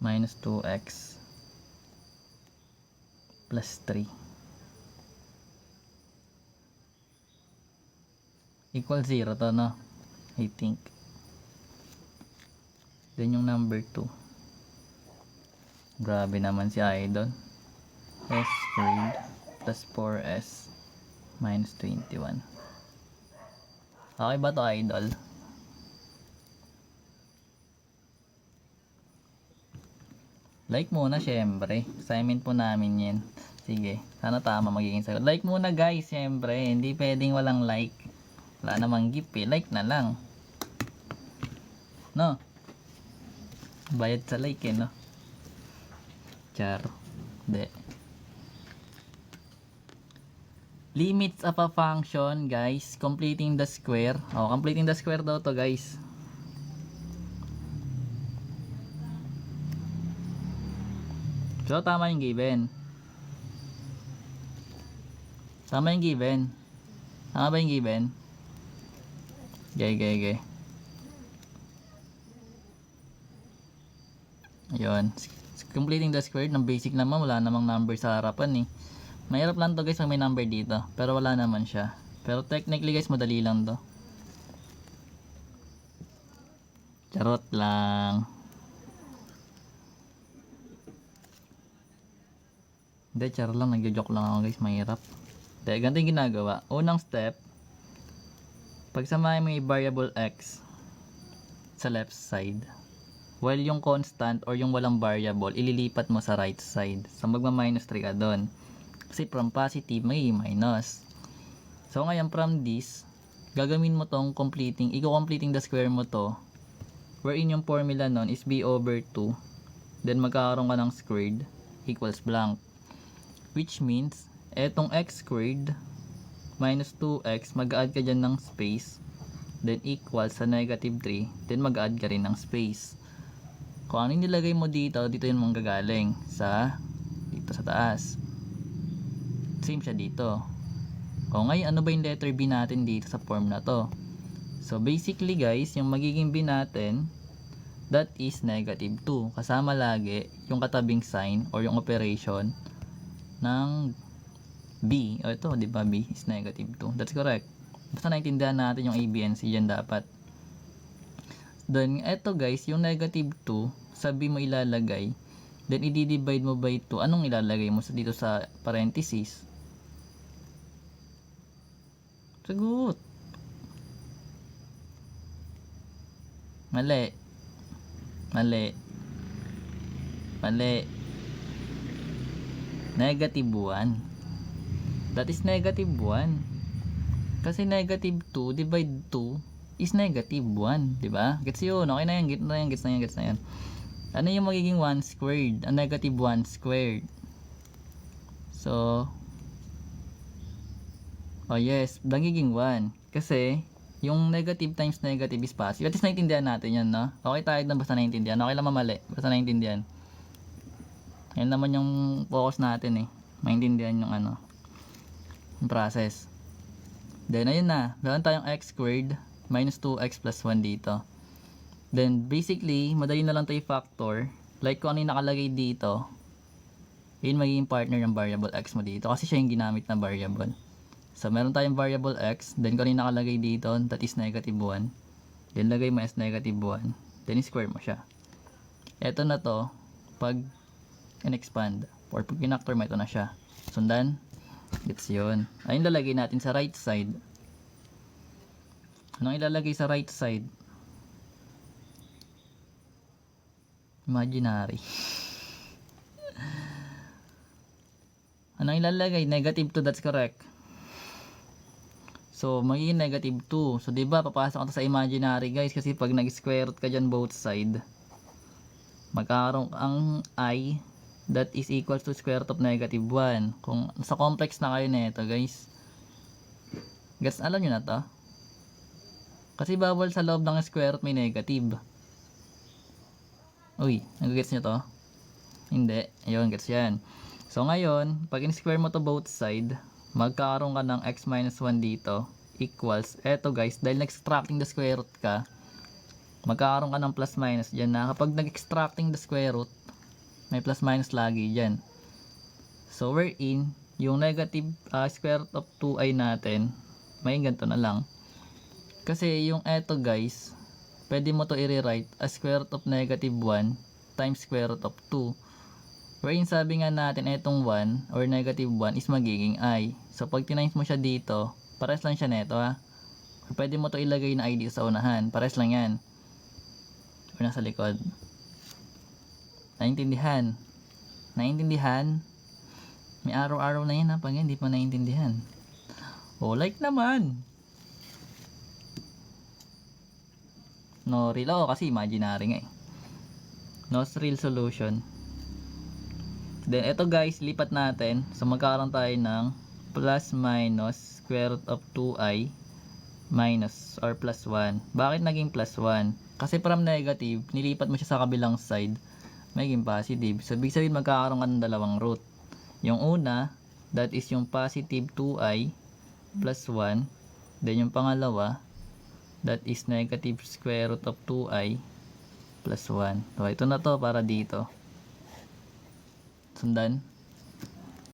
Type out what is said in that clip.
minus 2x plus 3 equal 0 to, no? I think. Then yung number 2. Grabe naman si Idol. S squared plus 4s minus 21. Okay ba to, Idol? Like muna, syempre. Assignment po namin yan. Sige, sana tama magiging sagot. Like muna, guys, syempre. Hindi pwedeng walang like. Wala namang gift eh. Like na lang. No? Bayad sa like eh, no? Char. Hindi. Limits of a function, guys. Completing the square. Oh, completing the square daw to, guys. So, tama yung given. Tama yung given. Tama ba yung given? Okay. Ayun. Completing the square ng basic naman. Wala namang number sa harapan eh. Mahirap lang to, guys, pag may number dito. Pero wala naman siya. Pero technically, guys, madali lang to. Charot lang. Hindi, charot lang. Nagjo-joke lang ako, guys. Mahirap. Hindi, ganito yung ginagawa. Unang step, pagsamahin mo yung variable x sa left side, while yung constant or yung walang variable, ililipat mo sa right side. So, magma-minus 3 ka doon. Kasi from positive, may minus. So, ngayon from this, gagawin mo tong completing, i-completing the square mo to, wherein yung formula nun is b over 2. Then, magkakaroon ka ng squared equals blank. Which means, etong x squared minus 2x, mag-add ka dyan ng space, then equals sa negative 3, then mag-add ka rin ng space. Kung ano yung nilagay mo dito, dito yung manggagaling dito sa taas. Same siya dito. O ngayon, ano ba yung letter B natin dito sa form na to? So basically, guys, yung magiging B natin, that is negative 2. Kasama lagi yung katabing sign or yung operation ng B. O ito, di ba, B is negative 2. That's correct. Basta naintindihan natin yung A, B, and C dyan dapat. Then, eto, guys, yung negative 2, sa B mo ilalagay. Then, i-divide mo by 2. Anong ilalagay mo dito sa parenthesis? Sagot. Mali. Negative 1. That is negative 1. Kasi negative 2 divide 2 is negative 1. Diba? Gets yun. Okay na yan. Gets na yan. Ano yung magiging 1 squared? A negative 1 squared. So, oh yes, magiging 1. Kasi, yung negative times negative is positive. At least naintindihan natin yan, no? Okay tayo na basta naintindihan. Okay lang mamali. Basta naintindihan. Yan naman yung focus natin eh. Maintindihan yung yung process. Then, ayun na. Meron tayong x squared minus 2x plus 1 dito. Then, basically, madali na lang tayo factor. Like, kung ano yung nakalagay dito, yun magiging partner ng variable x mo dito. Kasi siya yung ginamit na variable. So, meron tayong variable x. Then, kung ano yung nakalagay dito, that is negative 1. Then, lagay mo as negative 1. Then, square mo siya. Ito na to, pag in-expand, or pag pinactor mo, ito na siya. Sundan? Gets yun. Ayun lalagay natin sa right side. Anong ilalagay sa right side? Imaginary. Anong ilalagay? Negative 2, that's correct. So, magiging negative 2. So, diba, papasok ito sa imaginary, guys. Kasi pag nag-square root ka dyan both side, magkakaroon ang I that is equals to square root of negative 1. Kung sa complex na kayo nito, guys. Guys, alam nyo na to? Kasi bawal sa loob ng square root may negative. Uy, nag-gets nyo to? Hindi. Ayun, gets yan. So, ngayon, pag in-square mo to both side, magkakaroon ka ng x minus 1 dito equals, eto guys, dahil nag-extracting the square root ka, magkakaroon ka ng plus minus dyan na kapag nag-extracting the square root, May plus minus lagi dyan. So, wherein, yung negative square root of 2i natin, may ganito na lang. Kasi yung eto guys, pwede mo to i-rewrite as square root of negative 1 times square root of 2. Wherein sabi nga natin etong 1 or negative 1 is magiging I. So pag tinimes mo siya dito, pares lang siya neto ha. Pwede mo to ilagay na I dito sa unahan, pares lang yan. Or nasa likod. Naintindihan? Naintindihan? May araw-araw na yan ha, pag hindi pa naintindihan. O like naman. No real ako kasi imaginary nga eh. No real solution. Then ito guys, lipat natin. So magkakaroon tayo ng plus minus square root of 2i minus or plus 1. Bakit naging plus 1? Kasi from negative, nilipat mo siya sa kabilang side, magiging positive. So ibig sabihin magkakaroon ka ng dalawang root. Yung una, that is yung positive 2i plus 1. Then yung pangalawa, that is negative square root of 2i plus 1. So ito na to para dito. Sundan?